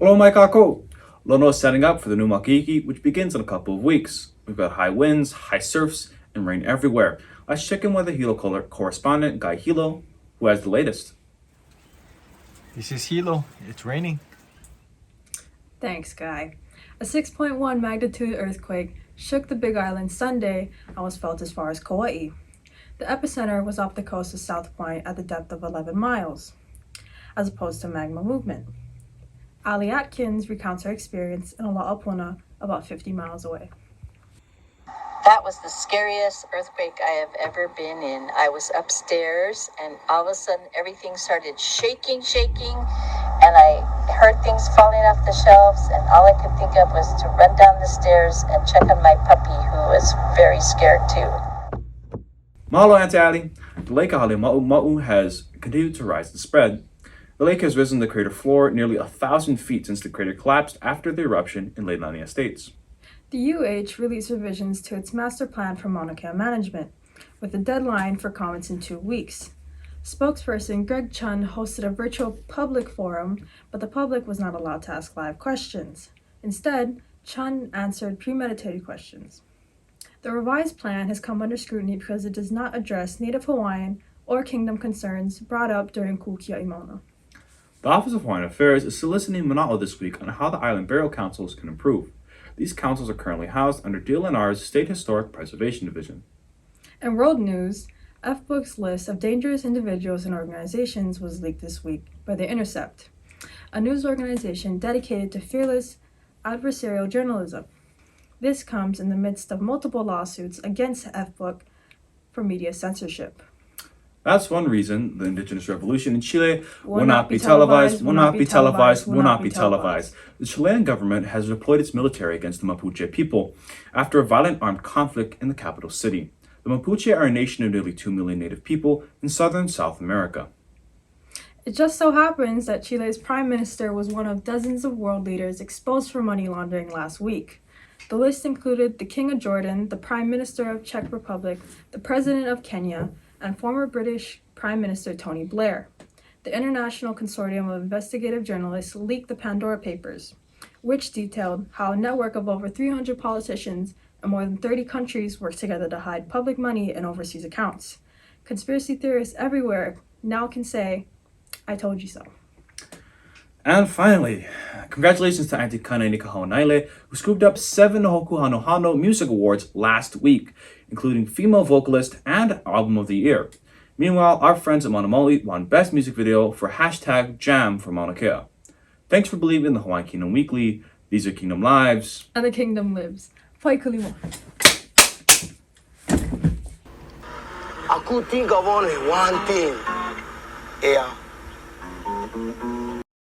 Hello, my kako. Lono is setting up for the new Makiki, which begins in a couple of weeks. We've got high winds, high surfs, and rain everywhere. Let's check in with the Hilo color correspondent, Guy Hilo, who has the latest. This is Hilo. It's raining. Thanks, Guy. A 6.1 magnitude earthquake shook the Big Island Sunday and was felt as far as Kauai. The epicenter was off the coast of South Point at the depth of 11 miles, as opposed to magma movement. Ali Atkins recounts her experience in Ola'opuna, about 50 miles away. That was the scariest earthquake I have ever been in. I was upstairs and all of a sudden everything started shaking, and I heard things falling off the shelves, and all I could think of was to run down the stairs and check on my puppy, who was very scared too. Mahalo, Auntie Ali. The lake Ahale Ma'u has continued to rise and spread. The lake has risen the crater floor nearly 1,000 feet since the crater collapsed after the eruption in late Laania States. The UH released revisions to its master plan for Mauna Kea management, with a deadline for comments in 2 weeks. Spokesperson Greg Chun hosted a virtual public forum, but the public was not allowed to ask live questions. Instead, Chun answered premeditated questions. The revised plan has come under scrutiny because it does not address Native Hawaiian or Kingdom concerns brought up during Kukia'i Mauna. The Office of Hawaiian Affairs is soliciting Mana'o this week on how the island burial councils can improve. These councils are currently housed under DLNR's State Historic Preservation Division. In world news, F-Book's list of dangerous individuals and organizations was leaked this week by The Intercept, a news organization dedicated to fearless adversarial journalism. This comes in the midst of multiple lawsuits against F-Book for media censorship. That's one reason the indigenous revolution in Chile will not be televised, will not be televised, will not be televised. The Chilean government has deployed its military against the Mapuche people after a violent armed conflict in the capital city. The Mapuche are a nation of nearly 2 million native people in southern South America. It just so happens that Chile's prime minister was one of dozens of world leaders exposed for money laundering last week. The list included the King of Jordan, the Prime Minister of Czech Republic, the President of Kenya, and former British Prime Minister Tony Blair. The International Consortium of Investigative Journalists leaked the Pandora Papers, which detailed how a network of over 300 politicians in more than 30 countries work together to hide public money in overseas accounts. Conspiracy theorists everywhere now can say, "I told you so." And finally, congratulations to Auntie Kana Nikahonaile, who scooped up 7 Hoku Hano Music Awards last week, including Female Vocalist and Album of the Year. Meanwhile, our friends at Mauna Maui won Best Music Video for #Jam for Mauna Kea. Thanks for believing in the Hawaiian Kingdom Weekly. These are Kingdom Lives. And the kingdom lives. Pai kulimo. Aku think of only one thing. Yeah.